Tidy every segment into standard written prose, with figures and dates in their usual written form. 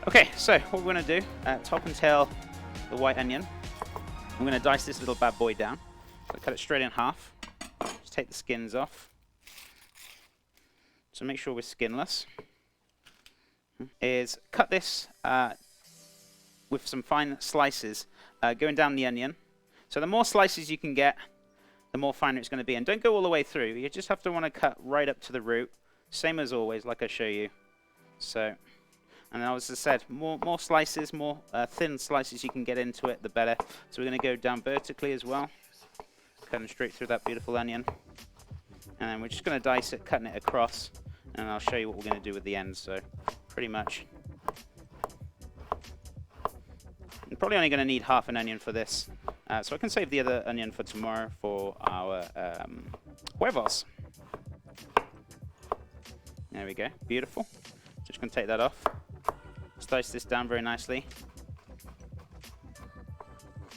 Okay, so what we're going to do, top and tail the white onion. I'm going to dice this little bad boy down. So cut it straight in half. Just take the skins off. So make sure we're skinless. Is cut this with some fine slices going down the onion. So the more slices you can get, the more finer it's going to be. And don't go all the way through. You just have to want to cut right up to the root. Same as always, like I show you. So, and as I said, more slices, more thin slices you can get into it, the better. So we're going to go down vertically as well, cutting straight through that beautiful onion. And then we're just going to dice it, cutting it across, and I'll show you what we're going to do with the ends. So pretty much, I'm probably only going to need half an onion for this. So I can save the other onion for tomorrow for our huevos. There we go, beautiful. Just going to take that off. Slice this down very nicely.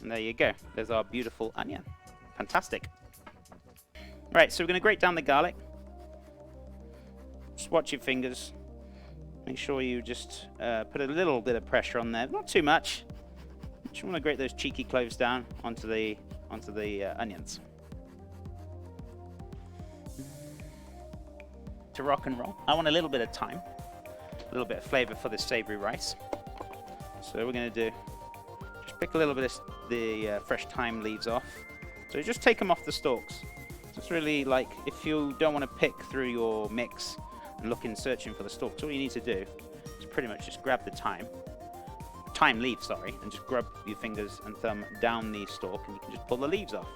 And there you go. There's our beautiful onion. Fantastic. Right, so we're going to grate down the garlic. Just watch your fingers. Make sure you just put a little bit of pressure on there. Not too much. Just want to grate those cheeky cloves down onto the onions. To rock and roll. I want a little bit of thyme, a little bit of flavor for this savory rice. So we're going to do, just pick a little bit of the fresh thyme leaves off. So just take them off the stalks. It's really like, if you don't want to pick through your mix and searching for the stalks, all you need to do is pretty much just grab the thyme leaf, and just grab your fingers and thumb down the stalk, and you can just pull the leaves off.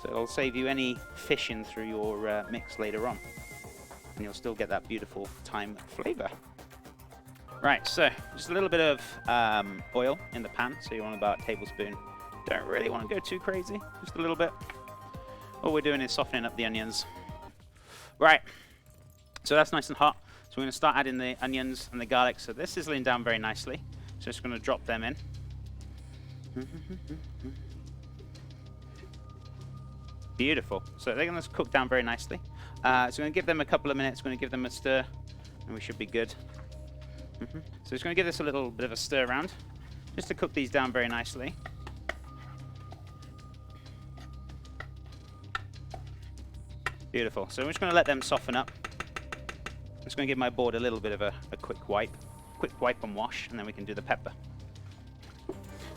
So it'll save you any fishing through your mix later on. And you'll still get that beautiful thyme flavor. Right, so just a little bit of oil in the pan. So you want about a tablespoon. Don't really want to go too crazy, just a little bit. All we're doing is softening up the onions. Right, so that's nice and hot. So we're going to start adding the onions and the garlic. So they're sizzling down very nicely. So just going to drop them in. Beautiful. So they're going to cook down very nicely. So we're going to give them a couple of minutes. We're going to give them a stir, and we should be good. So just going to give this a little bit of a stir around, just to cook these down very nicely. Beautiful. So we're just going to let them soften up. I'm just going to give my board a little bit of a quick wipe and wash, and then we can do the pepper.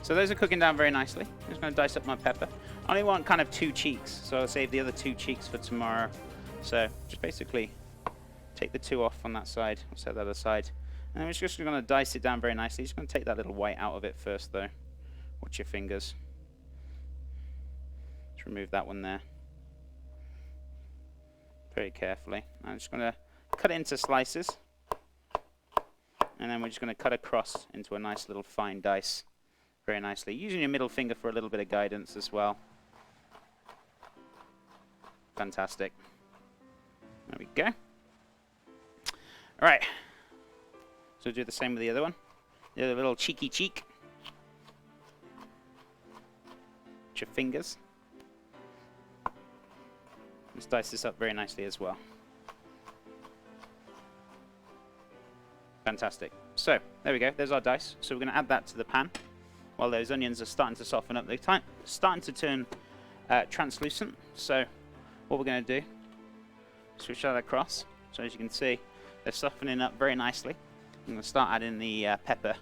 So those are cooking down very nicely. I'm just going to dice up my pepper. I only want kind of 2 cheeks, so I'll save the other 2 cheeks for tomorrow. So just basically take the 2 off on that side, I'll set that aside. And we're just going to dice it down very nicely. Just going to take that little white out of it first though. Watch your fingers. Just remove that one there. Very carefully. I'm just going to cut it into slices. And then we're just going to cut across into a nice little fine dice. Very nicely. Using your middle finger for a little bit of guidance as well. Fantastic. There we go. Alright. So do the same with the other one. The other little cheeky cheek. With your fingers. Let's dice this up very nicely as well. Fantastic. So, there we go. There's our dice. So we're going to add that to the pan. While those onions are starting to soften up. They're starting to turn translucent. So, what we're going to do, switch that across. So as you can see, they're softening up very nicely. I'm going to start adding the pepper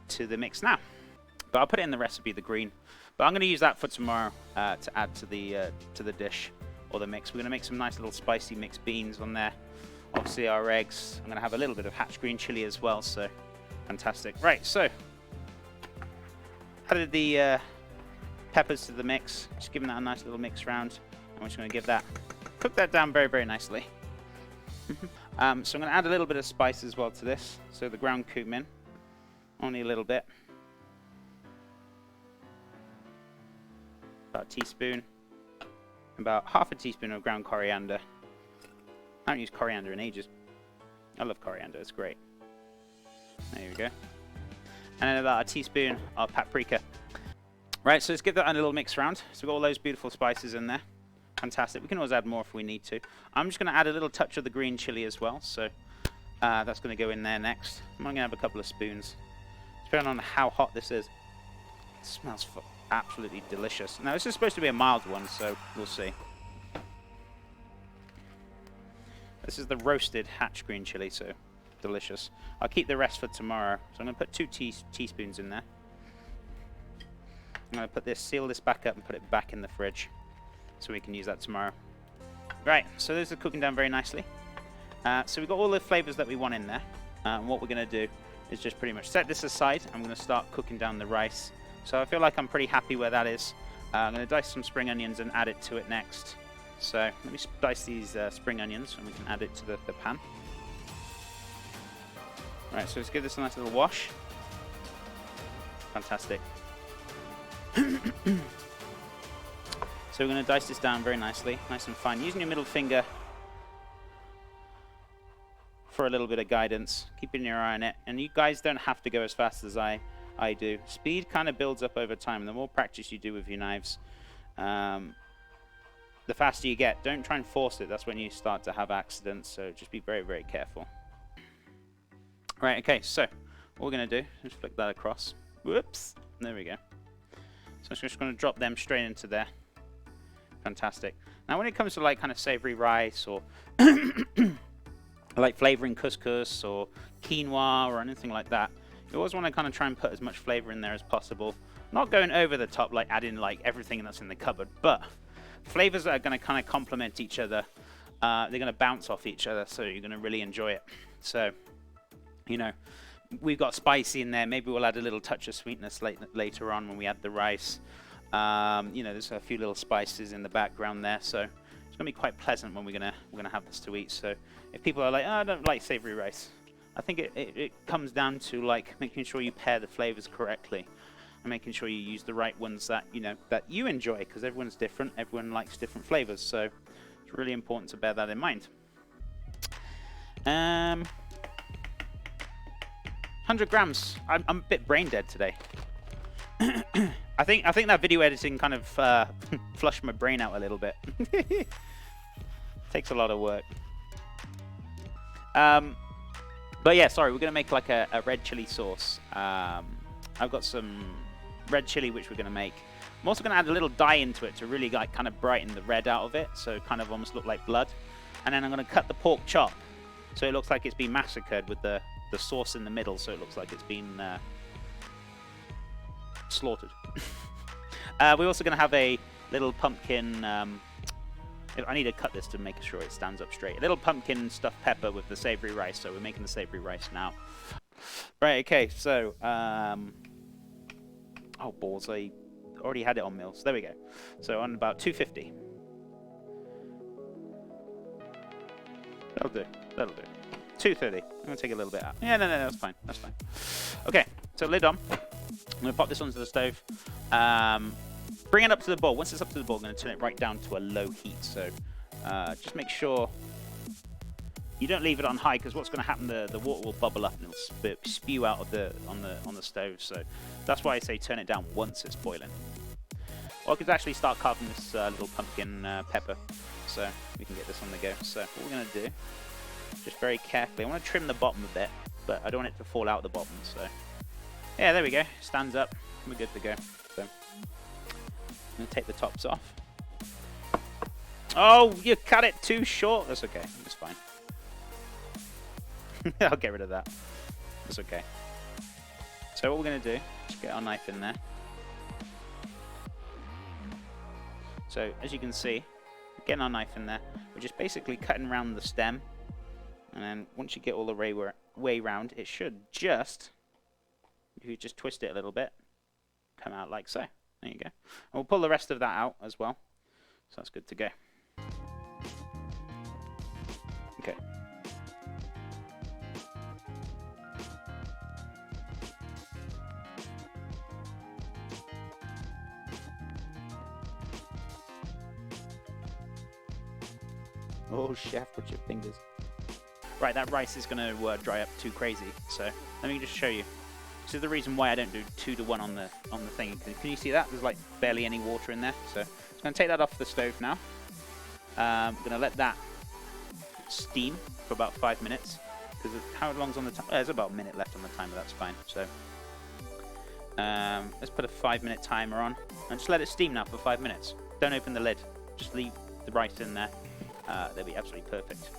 to the mix now. But I'll put it in the recipe, the green. But I'm going to use that for tomorrow to add to the dish or the mix. We're going to make some nice little spicy mixed beans on there. Obviously our eggs. I'm going to have a little bit of hatch green chili as well. So fantastic. Right, so added the peppers to the mix. Just giving that a nice little mix round. And we're just going to cook that down very, very nicely. So I'm going to add a little bit of spice as well to this. So the ground cumin, only a little bit. About a teaspoon. About half a teaspoon of ground coriander. I haven't used coriander in ages. I love coriander, it's great. There we go. And then about a teaspoon of paprika. Right, so let's give that a little mix round. So we've got all those beautiful spices in there. Fantastic. We can always add more if we need to. I'm just going to add a little touch of the green chili as well. So that's going to go in there next. I'm going to have a couple of spoons. depending on how hot this is. It smells absolutely delicious. Now, this is supposed to be a mild one, so we'll see. This is the roasted hatch green chili, so delicious. I'll keep the rest for tomorrow. So I'm going to put 2 teaspoons in there. I'm going to put this, seal this back up and put it back in the fridge so we can use that tomorrow. Right, so those are cooking down very nicely. So we've got all the flavors that we want in there. And what we're going to do is just pretty much set this aside. I'm going to start cooking down the rice. So I feel like I'm pretty happy where that is. I'm going to dice some spring onions and add it to it next. So let me dice these spring onions and we can add it to the pan. Alright, so let's give this a nice little wash. Fantastic. So we're going to dice this down very nicely, nice and fine. Using your middle finger for a little bit of guidance, keeping your eye on it. And you guys don't have to go as fast as I do. Speed kind of builds up over time. The more practice you do with your knives, the faster you get. Don't try and force it. That's when you start to have accidents. So just be very, very careful. Right, okay, so what we're going to do is flick that across. Whoops. There we go. So I'm just going to drop them straight into there. Fantastic. Now when it comes to like kind of savory rice or like flavoring couscous or quinoa or anything like that, you always want to kind of try and put as much flavor in there as possible. Not going over the top, like adding like everything that's in the cupboard, but flavors that are going to kind of complement each other. They're going to bounce off each other, so you're going to really enjoy it. So, you know, we've got spicy in there. Maybe we'll add a little touch of sweetness later on when we add the rice. You know, there's a few little spices in the background there, so it's going to be quite pleasant when we're gonna have this to eat. So if people are like, oh, I don't like savory rice, I think it comes down to like making sure you pair the flavors correctly and making sure you use the right ones that you enjoy, because everyone's different. Everyone likes different flavors, so it's really important to bear that in mind. 100 grams. I'm a bit brain dead today. I think that video editing kind of flushed my brain out a little bit. Takes a lot of work. But yeah, sorry, we're gonna make like a red chili sauce. I've got some red chili which we're gonna make. I'm also gonna add a little dye into it to really like kind of brighten the red out of it, so it kind of almost look like blood. And then I'm gonna cut the pork chop so it looks like it's been massacred with the sauce in the middle, so it looks like it's been slaughtered. We're also going to have a little pumpkin. I need to cut this to make sure it stands up straight. A little pumpkin stuffed pepper with the savory rice. So we're making the savory rice now. Right. Okay. So, oh balls! I already had it on mils. There we go. So on about 250. That'll do. That'll do. 230. I'm going to take a little bit out. Yeah, no, that's fine. That's fine. Okay, so lid on. I'm going to pop this onto the stove. Bring it up to the boil. Once it's up to the boil, I'm going to turn it right down to a low heat. So just make sure you don't leave it on high, because what's going to happen, the water will bubble up and it'll spew out of on the stove. So that's why I say turn it down once it's boiling. Or I could actually start carving this little pumpkin pepper, so we can get this on the go. So what we're going to do, just very carefully, I want to trim the bottom a bit, but I don't want it to fall out the bottom. So yeah, there we go. Stands up. We're good to go. So I'm going to take the tops off. Oh, you cut it too short. That's okay. It's fine. I'll get rid of that. That's okay. So what we're going to do is get our knife in there. So as you can see, getting our knife in there, we're just basically cutting around the stem. And then once you get all the way round, it should just, if you just twist it a little bit, come out like so. There you go. And we'll pull the rest of that out as well. So that's good to go. Okay. Oh, chef, put your fingers. Right, that rice is going to dry up too crazy. So let me just show you. This is the reason why I don't do 2-to-1 on the thing. Can you see that? There's like barely any water in there. So I'm going to take that off the stove now. I'm going to let that steam for about 5 minutes. Because how long's on the timer? There's about a minute left on the timer. That's fine. So Let's put a 5-minute timer on and just let it steam now for 5 minutes. Don't open the lid. Just leave the rice in there. They'll be absolutely perfect.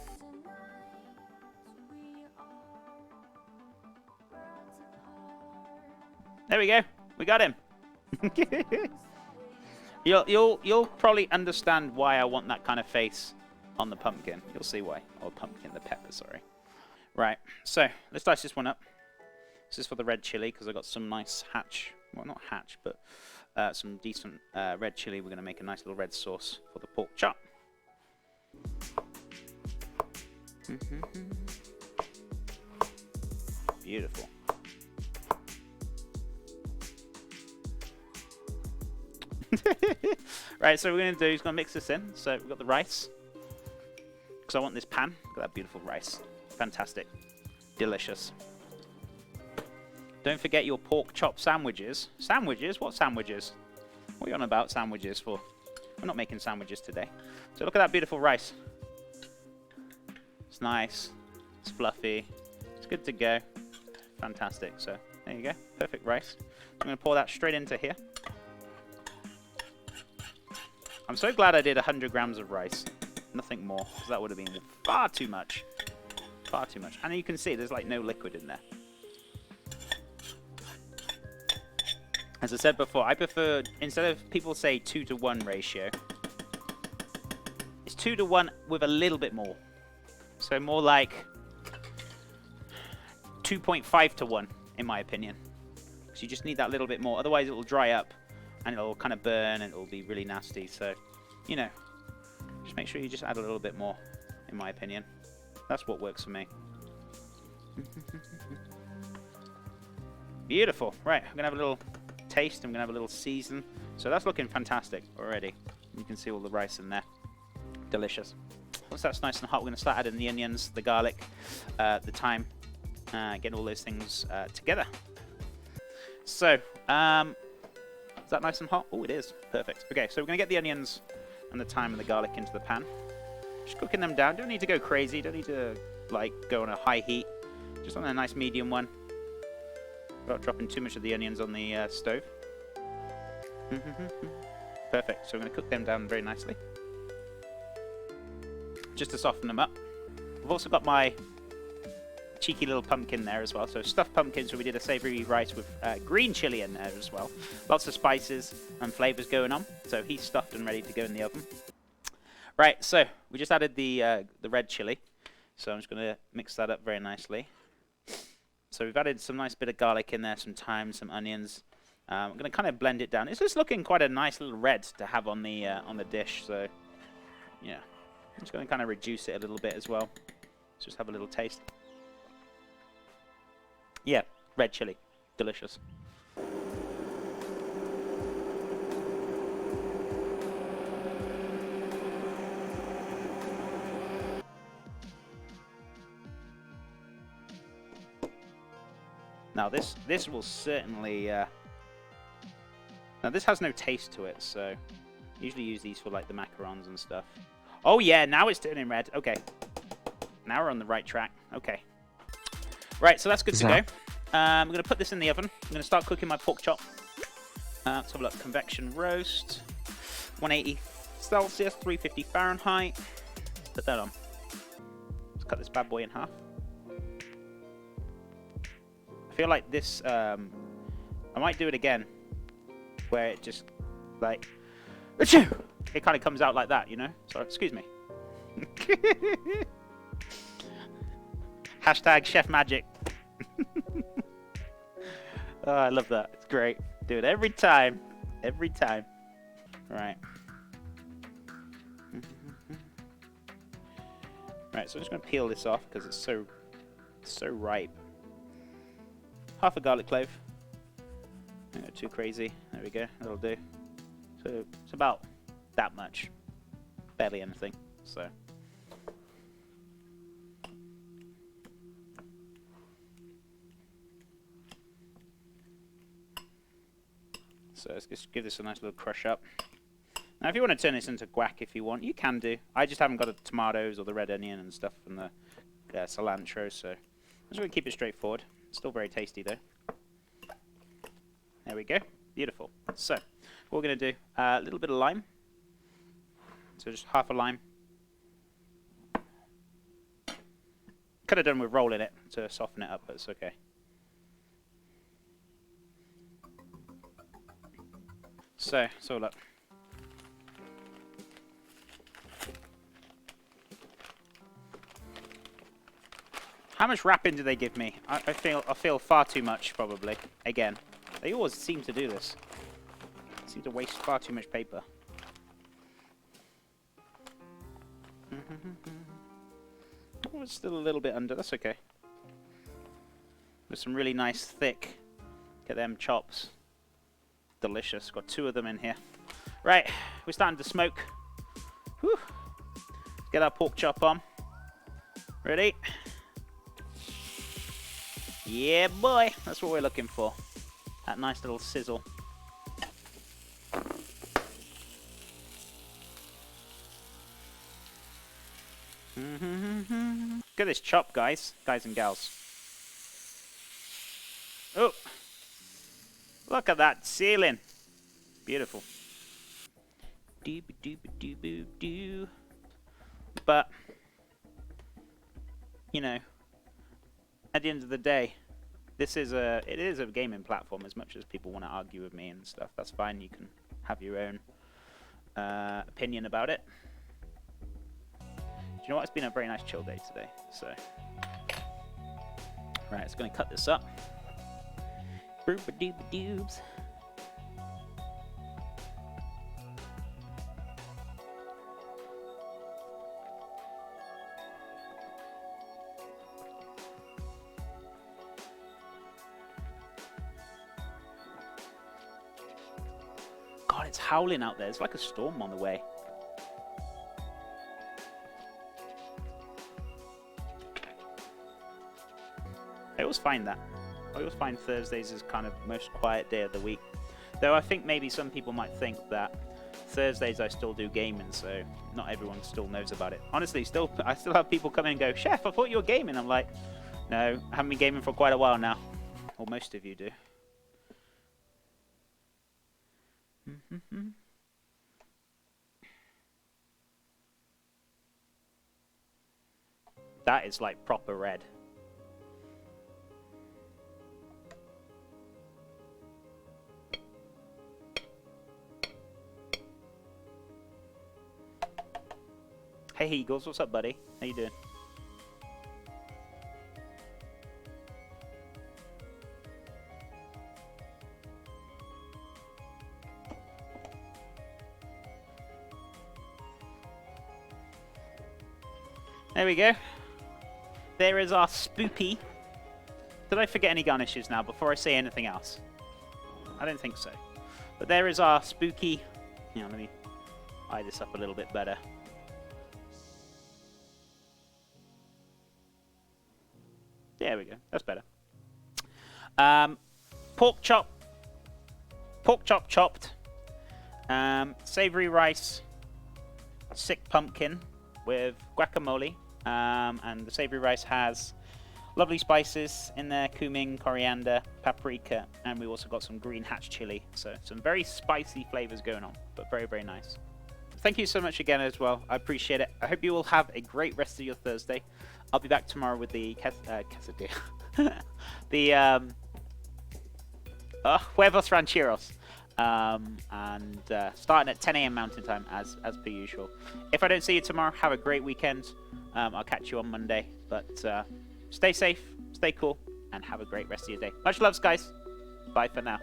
There we go. We got him. You'll probably understand why I want that kind of face on the pumpkin. You'll see why. Or pumpkin, the pepper, sorry. Right, so let's dice this one up. This is for the red chili because I got some nice hatch. Well, not hatch, but some decent red chili. We're going to make a nice little red sauce for the pork chop. Beautiful. Right, so what we're going to do is going to mix this in. So we've got the rice. Because I want this pan. Look at that beautiful rice. Fantastic. Delicious. Don't forget your pork chop sandwiches. Sandwiches? What sandwiches? What are you on about sandwiches for? We're not making sandwiches today. So look at that beautiful rice. It's nice. It's fluffy. It's good to go. Fantastic. So there you go. Perfect rice. I'm going to pour that straight into here. I'm so glad I did 100 grams of rice. Nothing more, because that would have been far too much. Far too much. And you can see there's like no liquid in there. As I said before, I prefer, instead of people say 2-to-1 ratio, it's 2-to-1 with a little bit more. So more like 2.5-to-1, in my opinion. So you just need that little bit more. Otherwise, it will dry up and it'll kind of burn and it'll be really nasty. So, you know, just make sure you just add a little bit more, in my opinion. That's what works for me. Beautiful. Right, I'm going to have a little taste. I'm going to have a little season. So that's looking fantastic already. You can see all the rice in there. Delicious. Once that's nice and hot, we're going to start adding the onions, the garlic, the thyme, getting all those things together. So, is that nice and hot? Oh, it is. Perfect. Okay, so we're going to get the onions and the thyme and the garlic into the pan. Just cooking them down. Don't need to go crazy. Don't need to, like, go on a high heat. Just on a nice medium one. Without dropping too much of the onions on the stove. Perfect. So we're going to cook them down very nicely. Just to soften them up. I've also got my cheeky little pumpkin there as well. So stuffed pumpkins, so we did a savory rice with green chili in there as well. Lots of spices and flavors going on. So he's stuffed and ready to go in the oven. Right, so we just added the red chili. So I'm just going to mix that up very nicely. So we've added some nice bit of garlic in there, some thyme, some onions. I'm going to kind of blend it down. It's just looking quite a nice little red to have on the dish. So yeah, I'm just going to kind of reduce it a little bit as well. Let's just have a little taste. Yeah, red chili. Delicious. Now this will certainly... Now this has no taste to it, so... Usually use these for like the macarons and stuff. Oh yeah, now it's turning red. Okay. Now we're on the right track. Okay. Right, so that's good to go. I'm going to put this in the oven. I'm going to start cooking my pork chop. Let's have a look. Convection roast. 180 Celsius, 350 Fahrenheit. Put that on. Let's cut this bad boy in half. I feel like this... I might do it again. Where it just, like... Achoo! It kind of comes out like that, you know? So, excuse me. Hashtag chef magic. Oh, I love that. It's great. Do it every time. Every time. Right. Right, so I'm just going to peel this off because it's so ripe. Half a garlic clove. Don't go too crazy. There we go. That'll do. So it's about that much. Barely anything. So. So let's just give this a nice little crush up. Now if you want to turn this into guac if you want, you can do. I just haven't got the tomatoes or the red onion and stuff and the cilantro, so I'm just going to keep it straightforward. Still very tasty though. There we go. Beautiful. So, what we're going to do, a little bit of lime. So just half a lime. Could have done with rolling it to soften it up, but it's okay. So look. How much wrapping do they give me? I feel far too much, probably. Again, they always seem to do this. They seem to waste far too much paper. Oh, it's still a little bit under. That's okay. There's some really nice thick. Get them chops. Delicious. Got 2 of them in here. Right, we're starting to smoke. Whew. Let's get our pork chop on. Ready? Yeah, boy. That's what we're looking for. That nice little sizzle. Look at this chop, guys and gals. Oh, look at that ceiling. Beautiful. But, you know, at the end of the day, it is a gaming platform. As much as people want to argue with me and stuff, that's fine. You can have your own opinion about it. You know what? It's been a very nice chill day today. So, right, it's going to cut this up. Boop-a-doop-a-doobs. God, it's howling out there. It's like a storm on the way. I always find that. I always find Thursdays is kind of most quiet day of the week. Though I think maybe some people might think that Thursdays I still do gaming, so not everyone still knows about it. Honestly, I still have people come in and go, "Chef, I thought you were gaming." I'm like, no, I haven't been gaming for quite a while now. Or most of you do. That is like proper red. Hey Eagles, what's up, buddy? How you doing? There we go. There is our spoopy. Did I forget any garnishes now before I say anything else? I don't think so. But there is our spooky. Yeah, let me eye this up a little bit better. There we go. That's better. Pork chop chopped. Savory rice, sick pumpkin with guacamole. And the savory rice has lovely spices in there: cumin, coriander, paprika, and we also got some green hatch chili. So some very spicy flavors going on, but very, very nice. Thank you so much again as well. I appreciate it. I hope you all have a great rest of your Thursday. I'll be back tomorrow with the quesadilla. The huevos rancheros. And starting at 10 a.m. Mountain Time as per usual. If I don't see you tomorrow, have a great weekend. I'll catch you on Monday. But stay safe, stay cool, and have a great rest of your day. Much loves, guys. Bye for now.